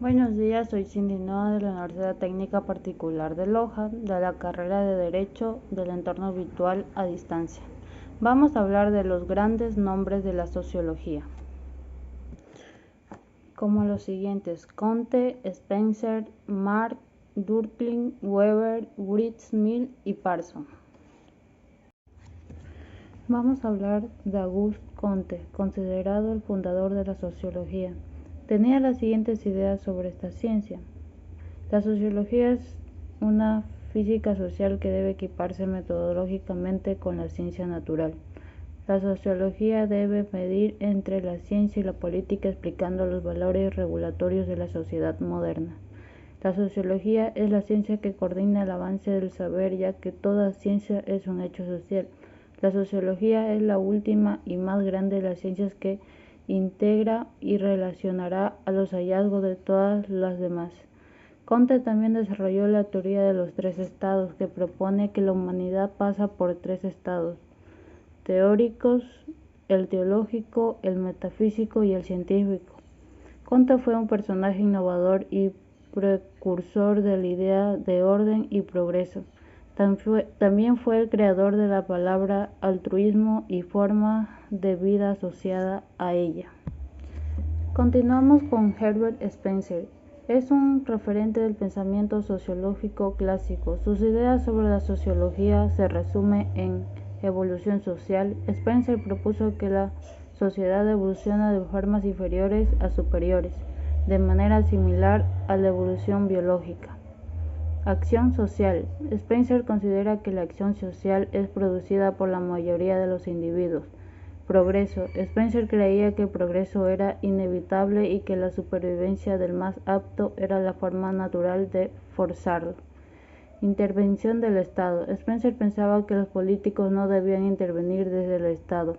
Buenos días, soy Cindy Noa de la Universidad Técnica Particular de Loja, de la carrera de Derecho del Entorno Virtual a Distancia. Vamos a hablar de los grandes nombres de la sociología, como los siguientes: Comte, Spencer, Marx, Durkheim, Weber, Wright-Smith y Parson. Vamos a hablar de Auguste Comte, considerado el fundador de la sociología. Tenía las siguientes ideas sobre esta ciencia. La sociología es una física social que debe equiparse metodológicamente con la ciencia natural. La sociología debe medir entre la ciencia y la política explicando los valores regulatorios de la sociedad moderna. La sociología es la ciencia que coordina el avance del saber, ya que toda ciencia es un hecho social. La sociología es la última y más grande de las ciencias que integra y relacionará a los hallazgos de todas las demás. Comte también desarrolló la teoría de los tres estados, que propone que la humanidad pasa por tres estados teóricos: el teológico, el metafísico y el científico. Comte fue un personaje innovador y precursor de la idea de orden y progreso. También fue el creador de la palabra altruismo y forma de vida asociada a ella. Continuamos con Herbert Spencer. Es un referente del pensamiento sociológico clásico. Sus ideas sobre la sociología se resumen en evolución social. Spencer propuso que la sociedad evoluciona de formas inferiores a superiores, de manera similar a la evolución biológica. Acción social. Spencer considera que la acción social es producida por la mayoría de los individuos. Progreso. Spencer creía que el progreso era inevitable y que la supervivencia del más apto era la forma natural de forzarlo. Intervención del Estado. Spencer pensaba que los políticos no debían intervenir desde el Estado.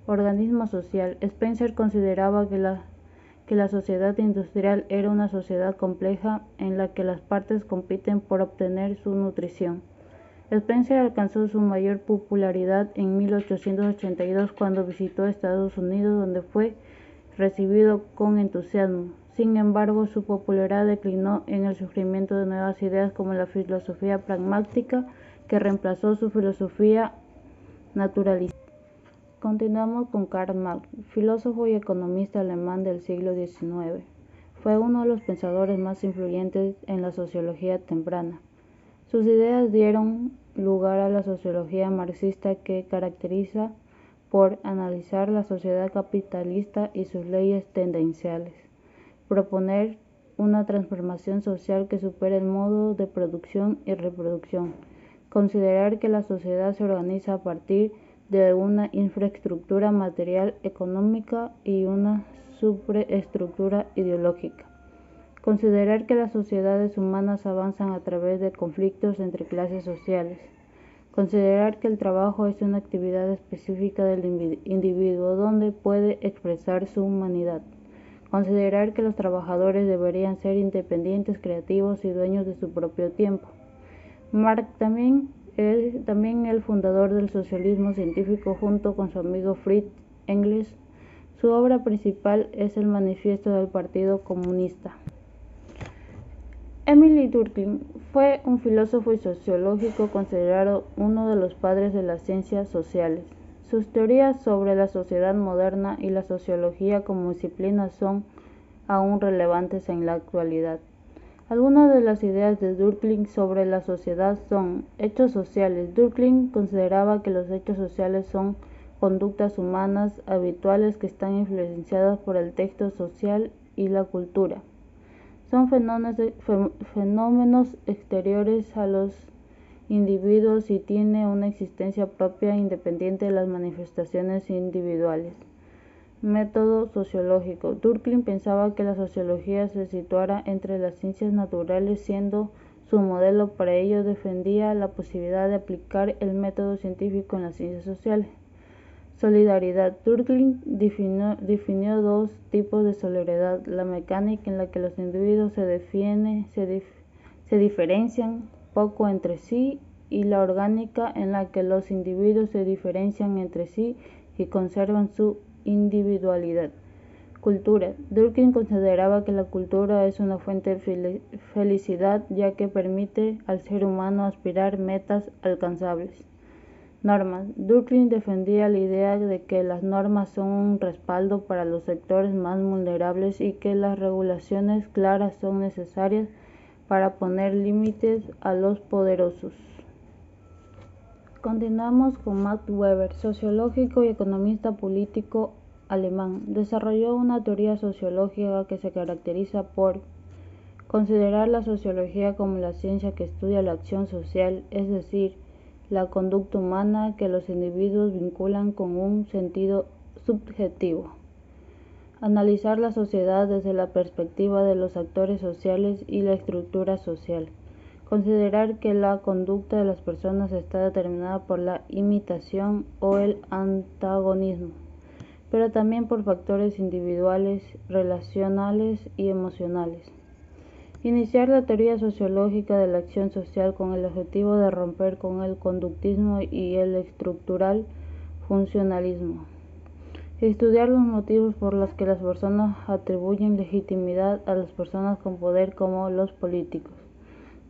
Organismo social. Spencer consideraba que la sociedad industrial era una sociedad compleja en la que las partes compiten por obtener su nutrición. Spencer alcanzó su mayor popularidad en 1882 cuando visitó Estados Unidos, donde fue recibido con entusiasmo. Sin embargo, su popularidad declinó en el surgimiento de nuevas ideas como la filosofía pragmática, que reemplazó su filosofía naturalista. Continuamos con Karl Marx, filósofo y economista alemán del siglo XIX. Fue uno de los pensadores más influyentes en la sociología temprana. Sus ideas dieron lugar a la sociología marxista, que caracteriza por analizar la sociedad capitalista y sus leyes tendenciales, proponer una transformación social que supere el modo de producción y reproducción, considerar que la sociedad se organiza a partir de una infraestructura material económica y una superestructura ideológica. Considerar que las sociedades humanas avanzan a través de conflictos entre clases sociales. Considerar que el trabajo es una actividad específica del individuo donde puede expresar su humanidad. Considerar que los trabajadores deberían ser independientes, creativos y dueños de su propio tiempo. Marx también el fundador del socialismo científico junto con su amigo Friedrich Engels. Su obra principal es el Manifiesto del Partido Comunista. Émile Durkheim fue un filósofo y sociólogo considerado uno de los padres de las ciencias sociales. Sus teorías sobre la sociedad moderna y la sociología como disciplina son aún relevantes en la actualidad. Algunas de las ideas de Durkheim sobre la sociedad son: hechos sociales. Durkheim consideraba que los hechos sociales son conductas humanas habituales que están influenciadas por el texto social y la cultura. Son fenómenos exteriores a los individuos y tienen una existencia propia independiente de las manifestaciones individuales. Método sociológico. Durkheim pensaba que la sociología se situara entre las ciencias naturales, siendo su modelo. Para ello defendía la posibilidad de aplicar el método científico en las ciencias sociales. Solidaridad. Durkheim definió dos tipos de solidaridad: la mecánica, en la que los individuos se diferencian poco entre sí, y la orgánica, en la que los individuos se diferencian entre sí y conservan su individualidad. Cultura. Durkheim consideraba que la cultura es una fuente de felicidad, ya que permite al ser humano aspirar metas alcanzables. Normas. Durkheim defendía la idea de que las normas son un respaldo para los sectores más vulnerables y que las regulaciones claras son necesarias para poner límites a los poderosos. Continuamos con Max Weber, sociólogo y economista político alemán. Desarrolló una teoría sociológica que se caracteriza por considerar la sociología como la ciencia que estudia la acción social, es decir, la conducta humana que los individuos vinculan con un sentido subjetivo. Analizar la sociedad desde la perspectiva de los actores sociales y la estructura social. Considerar que la conducta de las personas está determinada por la imitación o el antagonismo, pero también por factores individuales, relacionales y emocionales. Iniciar la teoría sociológica de la acción social con el objetivo de romper con el conductismo y el estructural funcionalismo. Estudiar los motivos por los que las personas atribuyen legitimidad a las personas con poder como los políticos.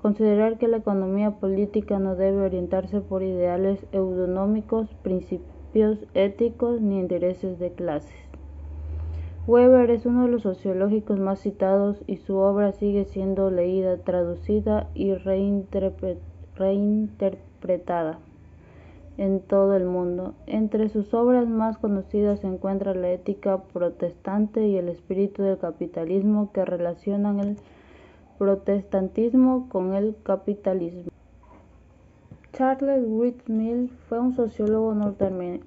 Considerar que la economía política no debe orientarse por ideales eudonómicos, principios éticos ni intereses de clases. Weber es uno de los sociólogos más citados y su obra sigue siendo leída, traducida y reinterpretada en todo el mundo. Entre sus obras más conocidas se encuentra La ética protestante y El espíritu del capitalismo, que relacionan el protestantismo con el capitalismo. Charles Wright Mill fue un sociólogo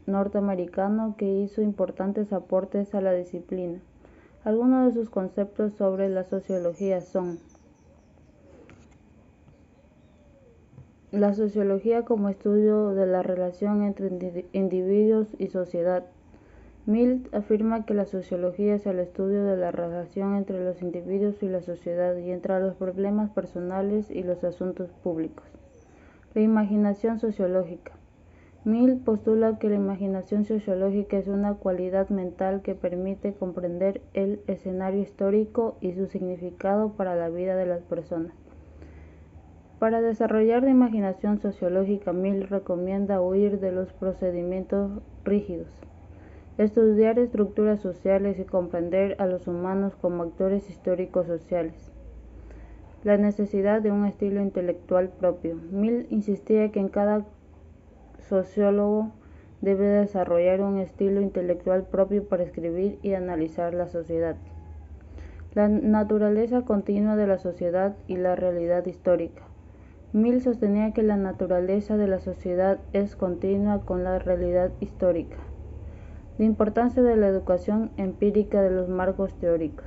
norteamericano que hizo importantes aportes a la disciplina. Algunos de sus conceptos sobre la sociología son: la sociología como estudio de la relación entre individuos y sociedad. Mill afirma que la sociología es el estudio de la relación entre los individuos y la sociedad y entre los problemas personales y los asuntos públicos. La imaginación sociológica. Mill postula que la imaginación sociológica es una cualidad mental que permite comprender el escenario histórico y su significado para la vida de las personas. Para desarrollar la imaginación sociológica, Mill recomienda huir de los procedimientos rígidos, estudiar estructuras sociales y comprender a los humanos como actores históricos sociales. La necesidad de un estilo intelectual propio. Mill insistía que cada sociólogo debe desarrollar un estilo intelectual propio para escribir y analizar la sociedad. La naturaleza continua de la sociedad y la realidad histórica. Mill sostenía que la naturaleza de la sociedad es continua con la realidad histórica. La importancia de la educación empírica de los marcos teóricos.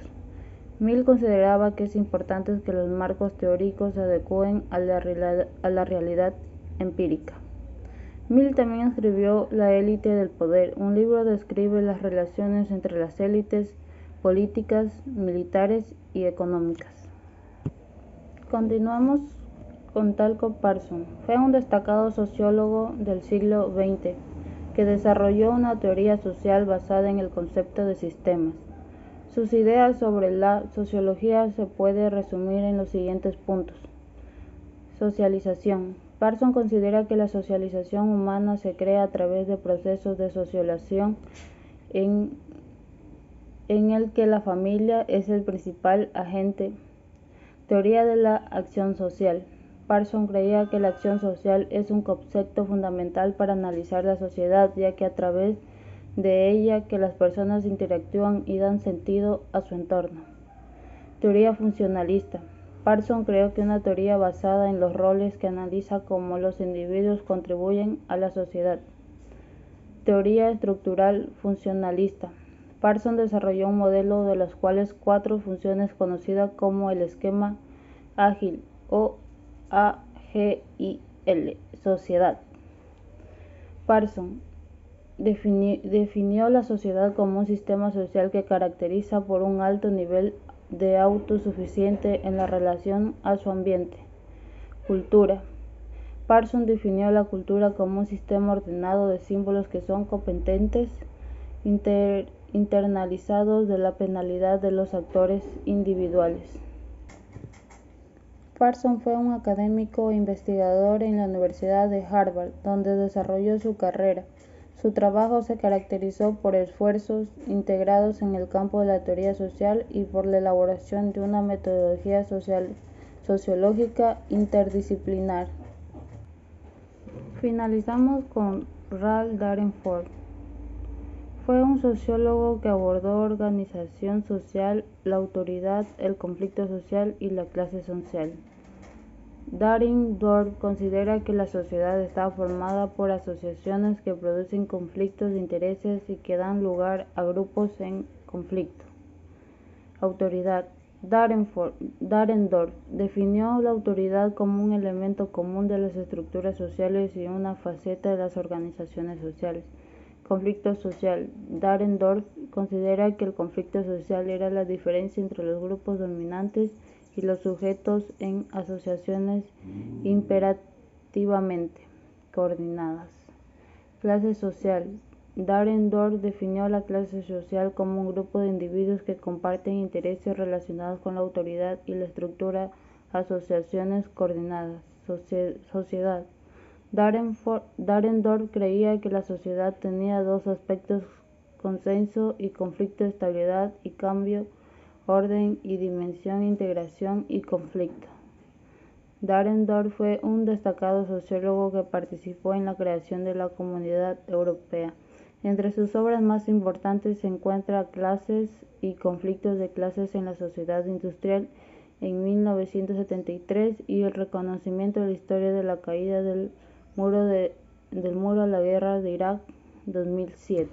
Mill consideraba que es importante que los marcos teóricos se adecúen a la realidad empírica. Mill también escribió La élite del poder, un libro que describe las relaciones entre las élites políticas, militares y económicas. Continuamos con Talcott Parsons. Fue un destacado sociólogo del siglo XX que desarrolló una teoría social basada en el concepto de sistemas. Sus ideas sobre la sociología se puede resumir en los siguientes puntos. Socialización. Parsons considera que la socialización humana se crea a través de procesos de socialización en el que la familia es el principal agente. Teoría de la acción social. Parsons creía que la acción social es un concepto fundamental para analizar la sociedad, ya que a través de ella que las personas interactúan y dan sentido a su entorno. Teoría funcionalista. Parsons creó que una teoría basada en los roles que analiza cómo los individuos contribuyen a la sociedad. Teoría estructural funcionalista. Parsons desarrolló un modelo de los cuales 4 funciones conocidas como el esquema ágil o AGIL, sociedad. Parsons definió la sociedad como un sistema social que caracteriza por un alto nivel de autosuficiencia en la relación a su ambiente. Cultura. Parsons definió la cultura como un sistema ordenado de símbolos que son competentes, internalizados de la penalidad de los actores individuales. Parson fue un académico e investigador en la Universidad de Harvard, donde desarrolló su carrera. Su trabajo se caracterizó por esfuerzos integrados en el campo de la teoría social y por la elaboración de una metodología sociológica interdisciplinar. Finalizamos con Ralph Davenport. Fue un sociólogo que abordó organización social, la autoridad, el conflicto social y la clase social. Dahrendorf considera que la sociedad está formada por asociaciones que producen conflictos de intereses y que dan lugar a grupos en conflicto. Autoridad. Dahrendorf definió la autoridad como un elemento común de las estructuras sociales y una faceta de las organizaciones sociales. Conflicto social. Dahrendorf considera que el conflicto social era la diferencia entre los grupos dominantes y los sujetos en asociaciones imperativamente coordinadas. Clase social. Dahrendorf definió la clase social como un grupo de individuos que comparten intereses relacionados con la autoridad y la estructura asociaciones coordinadas. Sociedad. Dahrendorf creía que la sociedad tenía dos aspectos: consenso y conflicto, estabilidad y cambio, orden y dimensión, integración y conflicto. Dahrendorf fue un destacado sociólogo que participó en la creación de la Comunidad Europea. Entre sus obras más importantes se encuentra Clases y conflictos de clases en la sociedad industrial en 1973 y El reconocimiento de la historia de la caída del muro a la guerra de Irak 2007.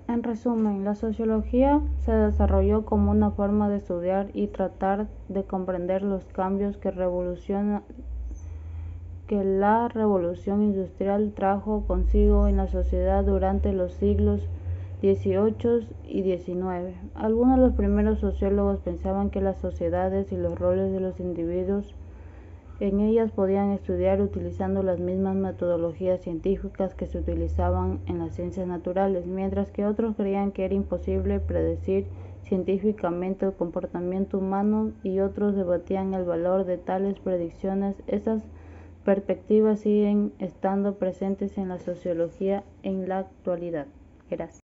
En resumen, la sociología se desarrolló como una forma de estudiar y tratar de comprender los cambios que la revolución industrial trajo consigo en la sociedad durante los siglos XVIII y XIX. Algunos de los primeros sociólogos pensaban que las sociedades y los roles de los individuos en ellas podían estudiar utilizando las mismas metodologías científicas que se utilizaban en las ciencias naturales, mientras que otros creían que era imposible predecir científicamente el comportamiento humano y otros debatían el valor de tales predicciones. Esas perspectivas siguen estando presentes en la sociología en la actualidad. Gracias.